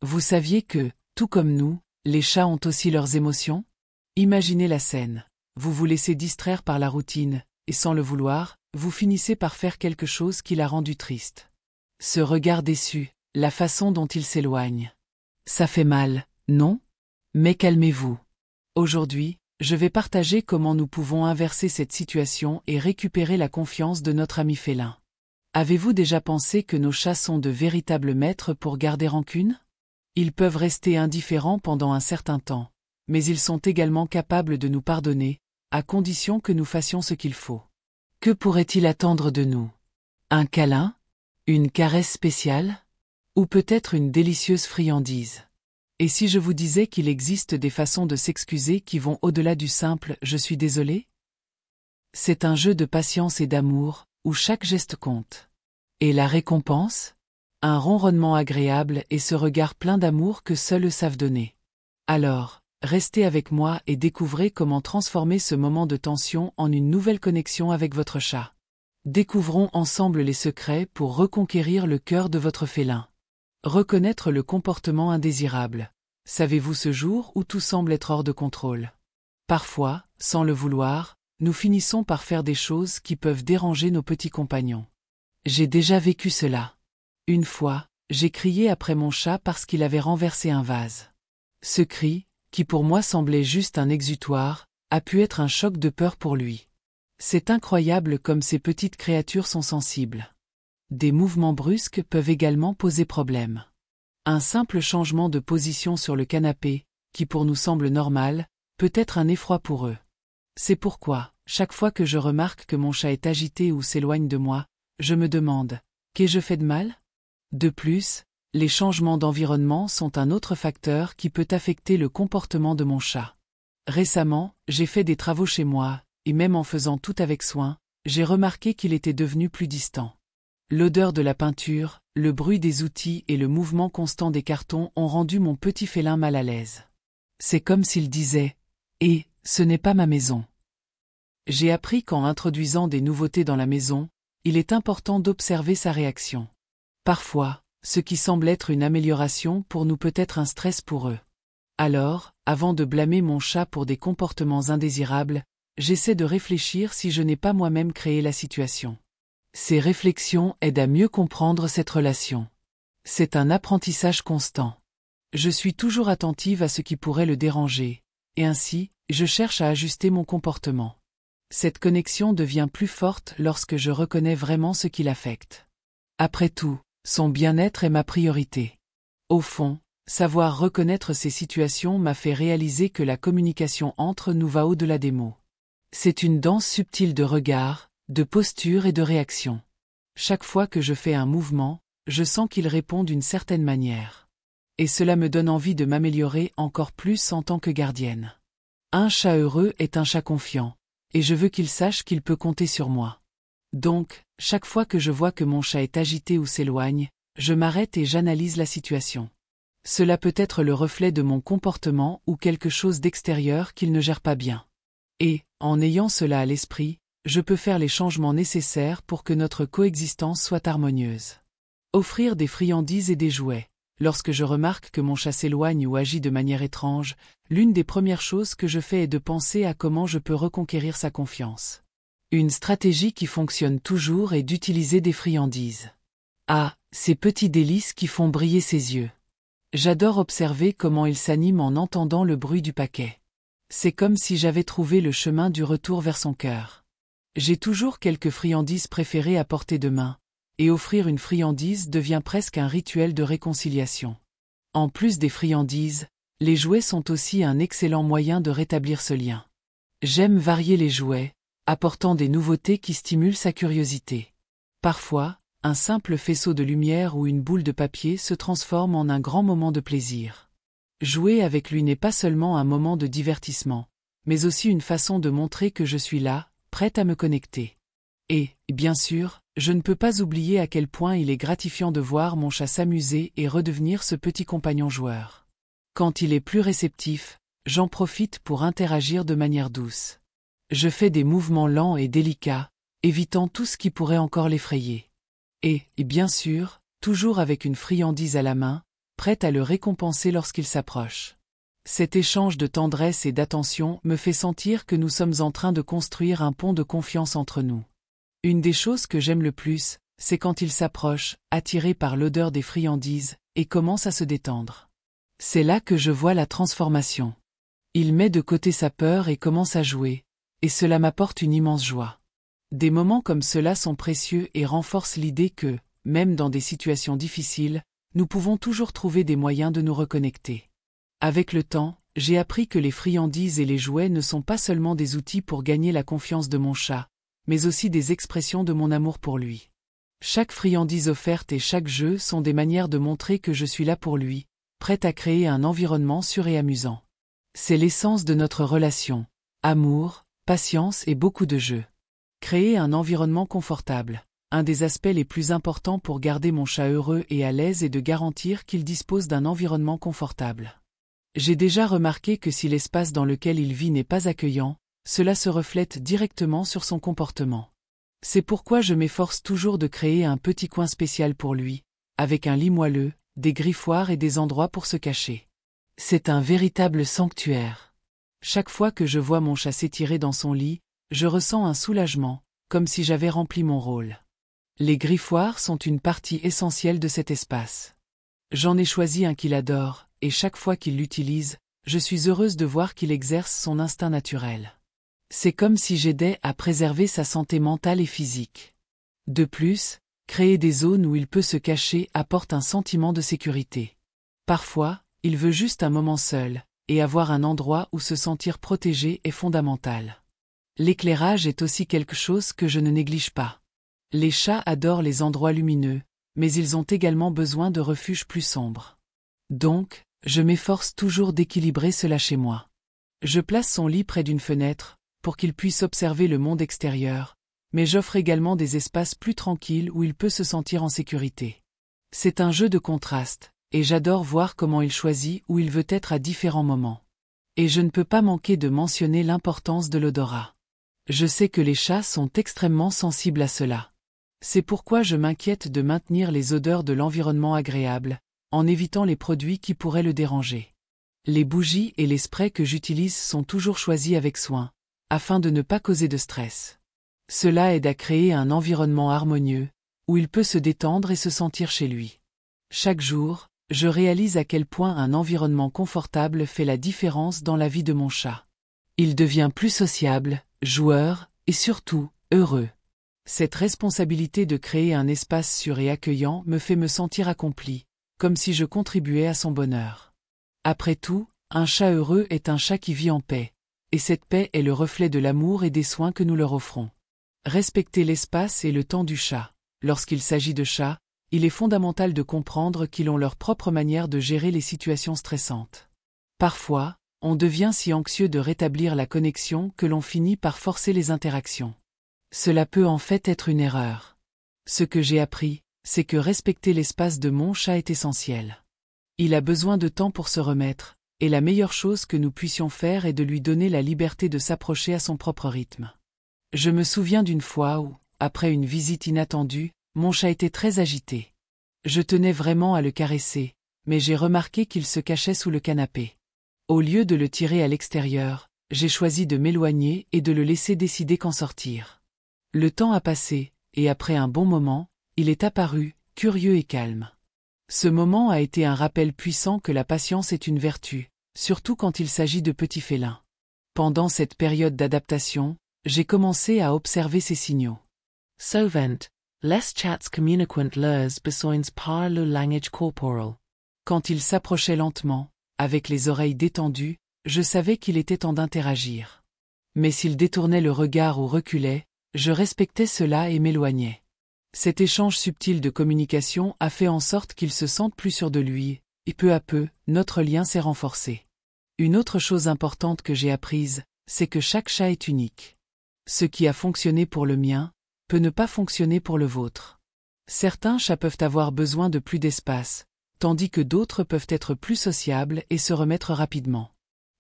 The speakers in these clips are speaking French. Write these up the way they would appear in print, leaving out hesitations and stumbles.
Vous saviez que, tout comme nous, les chats ont aussi leurs émotions? Imaginez la scène. Vous vous laissez distraire par la routine, et sans le vouloir, vous finissez par faire quelque chose qui l'a rendu triste. Ce regard déçu, la façon dont il s'éloigne. Ça fait mal, non? Mais calmez-vous. Aujourd'hui, je vais partager comment nous pouvons inverser cette situation et récupérer la confiance de notre ami félin. Avez-vous déjà pensé que nos chats sont de véritables maîtres pour garder rancune? Ils peuvent rester indifférents pendant un certain temps, mais ils sont également capables de nous pardonner, à condition que nous fassions ce qu'il faut. Que pourrait-il attendre de nous? Un câlin? Une caresse spéciale? Ou peut-être une délicieuse friandise? Et si je vous disais qu'il existe des façons de s'excuser qui vont au-delà du simple « je suis désolé » ? C'est un jeu de patience et d'amour, où chaque geste compte. Et la récompense? Un ronronnement agréable et ce regard plein d'amour que seuls eux savent donner. Alors, restez avec moi et découvrez comment transformer ce moment de tension en une nouvelle connexion avec votre chat. Découvrons ensemble les secrets pour reconquérir le cœur de votre félin. Reconnaître le comportement indésirable. Savez-vous ce jour où tout semble être hors de contrôle? Parfois, sans le vouloir, nous finissons par faire des choses qui peuvent déranger nos petits compagnons. J'ai déjà vécu cela. Une fois, j'ai crié après mon chat parce qu'il avait renversé un vase. Ce cri, qui pour moi semblait juste un exutoire, a pu être un choc de peur pour lui. C'est incroyable comme ces petites créatures sont sensibles. Des mouvements brusques peuvent également poser problème. Un simple changement de position sur le canapé, qui pour nous semble normal, peut être un effroi pour eux. C'est pourquoi, chaque fois que je remarque que mon chat est agité ou s'éloigne de moi, je me demande, qu'ai-je fait de mal? De plus, les changements d'environnement sont un autre facteur qui peut affecter le comportement de mon chat. Récemment, j'ai fait des travaux chez moi, et même en faisant tout avec soin, j'ai remarqué qu'il était devenu plus distant. L'odeur de la peinture, le bruit des outils et le mouvement constant des cartons ont rendu mon petit félin mal à l'aise. C'est comme s'il disait « Eh, ce n'est pas ma maison ». J'ai appris qu'en introduisant des nouveautés dans la maison, il est important d'observer sa réaction. Parfois, ce qui semble être une amélioration pour nous peut être un stress pour eux. Alors, avant de blâmer mon chat pour des comportements indésirables, j'essaie de réfléchir si je n'ai pas moi-même créé la situation. Ces réflexions aident à mieux comprendre cette relation. C'est un apprentissage constant. Je suis toujours attentive à ce qui pourrait le déranger, et ainsi, je cherche à ajuster mon comportement. Cette connexion devient plus forte lorsque je reconnais vraiment ce qui l'affecte. Après tout, son bien-être est ma priorité. Au fond, savoir reconnaître ces situations m'a fait réaliser que la communication entre nous va au-delà des mots. C'est une danse subtile de regard, de posture et de réaction. Chaque fois que je fais un mouvement, je sens qu'il répond d'une certaine manière. Et cela me donne envie de m'améliorer encore plus en tant que gardienne. Un chat heureux est un chat confiant, et je veux qu'il sache qu'il peut compter sur moi. Donc, chaque fois que je vois que mon chat est agité ou s'éloigne, je m'arrête et j'analyse la situation. Cela peut être le reflet de mon comportement ou quelque chose d'extérieur qu'il ne gère pas bien. Et, en ayant cela à l'esprit, je peux faire les changements nécessaires pour que notre coexistence soit harmonieuse. Offrir des friandises et des jouets. Lorsque je remarque que mon chat s'éloigne ou agit de manière étrange, l'une des premières choses que je fais est de penser à comment je peux reconquérir sa confiance. Une stratégie qui fonctionne toujours est d'utiliser des friandises. Ah, ces petits délices qui font briller ses yeux. J'adore observer comment il s'anime en entendant le bruit du paquet. C'est comme si j'avais trouvé le chemin du retour vers son cœur. J'ai toujours quelques friandises préférées à portée de main, et offrir une friandise devient presque un rituel de réconciliation. En plus des friandises, les jouets sont aussi un excellent moyen de rétablir ce lien. J'aime varier les jouets, apportant des nouveautés qui stimulent sa curiosité. Parfois, un simple faisceau de lumière ou une boule de papier se transforme en un grand moment de plaisir. Jouer avec lui n'est pas seulement un moment de divertissement, mais aussi une façon de montrer que je suis là, prête à me connecter. Et, bien sûr, je ne peux pas oublier à quel point il est gratifiant de voir mon chat s'amuser et redevenir ce petit compagnon joueur. Quand il est plus réceptif, j'en profite pour interagir de manière douce. Je fais des mouvements lents et délicats, évitant tout ce qui pourrait encore l'effrayer. Et, bien sûr, toujours avec une friandise à la main, prête à le récompenser lorsqu'il s'approche. Cet échange de tendresse et d'attention me fait sentir que nous sommes en train de construire un pont de confiance entre nous. Une des choses que j'aime le plus, c'est quand il s'approche, attiré par l'odeur des friandises, et commence à se détendre. C'est là que je vois la transformation. Il met de côté sa peur et commence à jouer, et cela m'apporte une immense joie. Des moments comme cela sont précieux et renforcent l'idée que, même dans des situations difficiles, nous pouvons toujours trouver des moyens de nous reconnecter. Avec le temps, j'ai appris que les friandises et les jouets ne sont pas seulement des outils pour gagner la confiance de mon chat, mais aussi des expressions de mon amour pour lui. Chaque friandise offerte et chaque jeu sont des manières de montrer que je suis là pour lui, prête à créer un environnement sûr et amusant. C'est l'essence de notre relation. Amour, patience et beaucoup de jeux. Créer un environnement confortable. Un des aspects les plus importants pour garder mon chat heureux et à l'aise est de garantir qu'il dispose d'un environnement confortable. J'ai déjà remarqué que si l'espace dans lequel il vit n'est pas accueillant, cela se reflète directement sur son comportement. C'est pourquoi je m'efforce toujours de créer un petit coin spécial pour lui, avec un lit moelleux, des griffoirs et des endroits pour se cacher. C'est un véritable sanctuaire. Chaque fois que je vois mon chat s'étirer dans son lit, je ressens un soulagement, comme si j'avais rempli mon rôle. Les griffoirs sont une partie essentielle de cet espace. J'en ai choisi un qu'il adore, et chaque fois qu'il l'utilise, je suis heureuse de voir qu'il exerce son instinct naturel. C'est comme si j'aidais à préserver sa santé mentale et physique. De plus, créer des zones où il peut se cacher apporte un sentiment de sécurité. Parfois, il veut juste un moment seul, et avoir un endroit où se sentir protégé est fondamental. L'éclairage est aussi quelque chose que je ne néglige pas. Les chats adorent les endroits lumineux, mais ils ont également besoin de refuges plus sombres. Donc, je m'efforce toujours d'équilibrer cela chez moi. Je place son lit près d'une fenêtre, pour qu'il puisse observer le monde extérieur, mais j'offre également des espaces plus tranquilles où il peut se sentir en sécurité. C'est un jeu de contraste, et j'adore voir comment il choisit où il veut être à différents moments. Et je ne peux pas manquer de mentionner l'importance de l'odorat. Je sais que les chats sont extrêmement sensibles à cela. C'est pourquoi je m'inquiète de maintenir les odeurs de l'environnement agréables, en évitant les produits qui pourraient le déranger. Les bougies et les sprays que j'utilise sont toujours choisis avec soin, afin de ne pas causer de stress. Cela aide à créer un environnement harmonieux, où il peut se détendre et se sentir chez lui. Chaque jour, je réalise à quel point un environnement confortable fait la différence dans la vie de mon chat. Il devient plus sociable, joueur, et surtout, heureux. Cette responsabilité de créer un espace sûr et accueillant me fait me sentir accompli, comme si je contribuais à son bonheur. Après tout, un chat heureux est un chat qui vit en paix, et cette paix est le reflet de l'amour et des soins que nous leur offrons. Respecter l'espace et le temps du chat. Lorsqu'il s'agit de chats, il est fondamental de comprendre qu'ils ont leur propre manière de gérer les situations stressantes. Parfois, on devient si anxieux de rétablir la connexion que l'on finit par forcer les interactions. Cela peut en fait être une erreur. Ce que j'ai appris, c'est que respecter l'espace de mon chat est essentiel. Il a besoin de temps pour se remettre, et la meilleure chose que nous puissions faire est de lui donner la liberté de s'approcher à son propre rythme. Je me souviens d'une fois où, après une visite inattendue, mon chat était très agité. Je tenais vraiment à le caresser, mais j'ai remarqué qu'il se cachait sous le canapé. Au lieu de le tirer à l'extérieur, j'ai choisi de m'éloigner et de le laisser décider qu'en sortir. Le temps a passé, et après un bon moment, il est apparu, curieux et calme. Ce moment a été un rappel puissant que la patience est une vertu, surtout quand il s'agit de petits félins. Pendant cette période d'adaptation, j'ai commencé à observer ces signaux. Sovent, les chats communiquent leurs besoins par le langage corporel. Quand il s'approchait lentement, avec les oreilles détendues, je savais qu'il était temps d'interagir. Mais s'il détournait le regard ou reculait, je respectais cela et m'éloignais. Cet échange subtil de communication a fait en sorte qu'il se sente plus sûr de lui, et peu à peu, notre lien s'est renforcé. Une autre chose importante que j'ai apprise, c'est que chaque chat est unique. Ce qui a fonctionné pour le mien, peut ne pas fonctionner pour le vôtre. Certains chats peuvent avoir besoin de plus d'espace, tandis que d'autres peuvent être plus sociables et se remettre rapidement.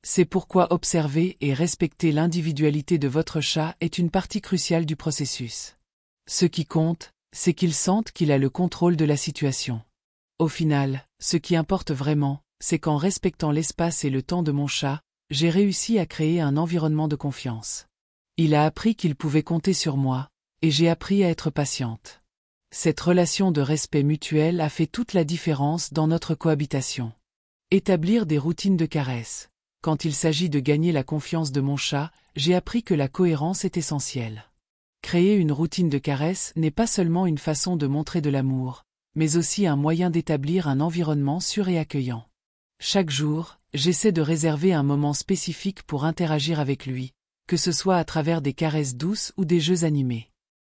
C'est pourquoi observer et respecter l'individualité de votre chat est une partie cruciale du processus. Ce qui compte, c'est qu'il sente qu'il a le contrôle de la situation. Au final, ce qui importe vraiment, c'est qu'en respectant l'espace et le temps de mon chat, j'ai réussi à créer un environnement de confiance. Il a appris qu'il pouvait compter sur moi, et j'ai appris à être patiente. Cette relation de respect mutuel a fait toute la différence dans notre cohabitation. Établir des routines de caresses. Quand il s'agit de gagner la confiance de mon chat, j'ai appris que la cohérence est essentielle. Créer une routine de caresses n'est pas seulement une façon de montrer de l'amour, mais aussi un moyen d'établir un environnement sûr et accueillant. Chaque jour, j'essaie de réserver un moment spécifique pour interagir avec lui, que ce soit à travers des caresses douces ou des jeux animés.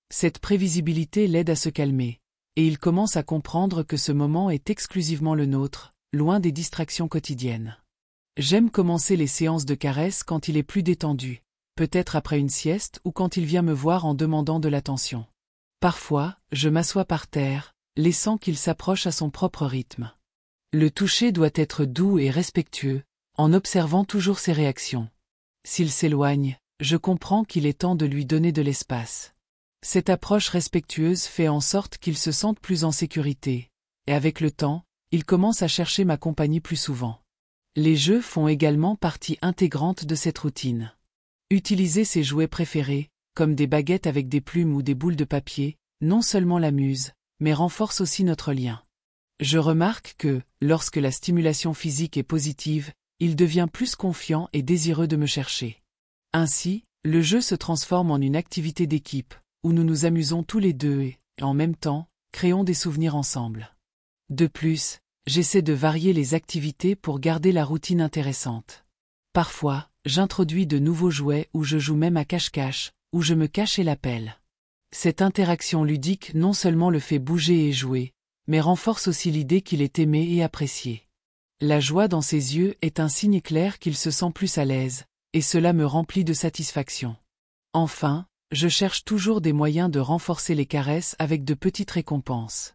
Cette prévisibilité l'aide à se calmer, et il commence à comprendre que ce moment est exclusivement le nôtre, loin des distractions quotidiennes. J'aime commencer les séances de caresses quand il est plus détendu, peut-être après une sieste ou quand il vient me voir en demandant de l'attention. Parfois, je m'assois par terre, laissant qu'il s'approche à son propre rythme. Le toucher doit être doux et respectueux, en observant toujours ses réactions. S'il s'éloigne, je comprends qu'il est temps de lui donner de l'espace. Cette approche respectueuse fait en sorte qu'il se sente plus en sécurité, et avec le temps, il commence à chercher ma compagnie plus souvent. Les jeux font également partie intégrante de cette routine. Utiliser ses jouets préférés, comme des baguettes avec des plumes ou des boules de papier, non seulement l'amuse, mais renforce aussi notre lien. Je remarque que, lorsque la stimulation physique est positive, il devient plus confiant et désireux de me chercher. Ainsi, le jeu se transforme en une activité d'équipe, où nous nous amusons tous les deux et, en même temps, créons des souvenirs ensemble. De plus, j'essaie de varier les activités pour garder la routine intéressante. Parfois, j'introduis de nouveaux jouets ou je joue même à cache-cache, où je me cache et l'appelle. Cette interaction ludique non seulement le fait bouger et jouer, mais renforce aussi l'idée qu'il est aimé et apprécié. La joie dans ses yeux est un signe clair qu'il se sent plus à l'aise, et cela me remplit de satisfaction. Enfin, je cherche toujours des moyens de renforcer les caresses avec de petites récompenses.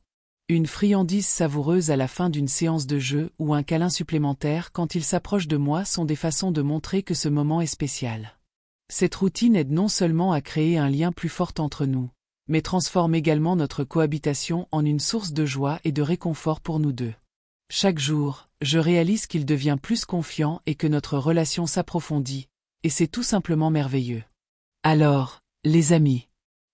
Une friandise savoureuse à la fin d'une séance de jeu ou un câlin supplémentaire quand il s'approche de moi sont des façons de montrer que ce moment est spécial. Cette routine aide non seulement à créer un lien plus fort entre nous, mais transforme également notre cohabitation en une source de joie et de réconfort pour nous deux. Chaque jour, je réalise qu'il devient plus confiant et que notre relation s'approfondit, et c'est tout simplement merveilleux. Alors, les amis,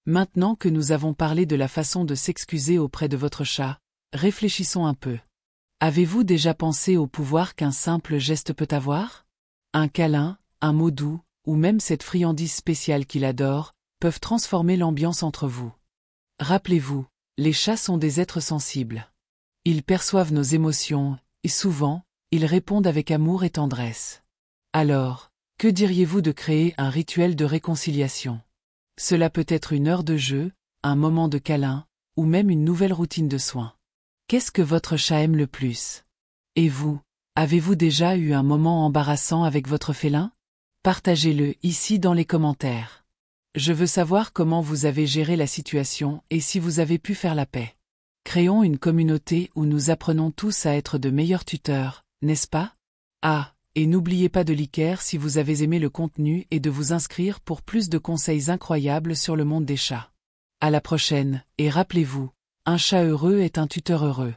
maintenant que nous avons parlé de la façon de s'excuser auprès de votre chat, réfléchissons un peu. Avez-vous déjà pensé au pouvoir qu'un simple geste peut avoir? Un câlin, un mot doux, ou même cette friandise spéciale qu'il adore, peuvent transformer l'ambiance entre vous. Rappelez-vous, les chats sont des êtres sensibles. Ils perçoivent nos émotions, et souvent, ils répondent avec amour et tendresse. Alors, que diriez-vous de créer un rituel de réconciliation? Cela peut être une heure de jeu, un moment de câlin, ou même une nouvelle routine de soins. Qu'est-ce que votre chat aime le plus? Et vous, avez-vous déjà eu un moment embarrassant avec votre félin? Partagez-le ici dans les commentaires. Je veux savoir comment vous avez géré la situation et si vous avez pu faire la paix. Créons une communauté où nous apprenons tous à être de meilleurs tuteurs, n'est-ce pas? Ah, et n'oubliez pas de liker si vous avez aimé le contenu et de vous inscrire pour plus de conseils incroyables sur le monde des chats. À la prochaine, et rappelez-vous, un chat heureux est un tuteur heureux.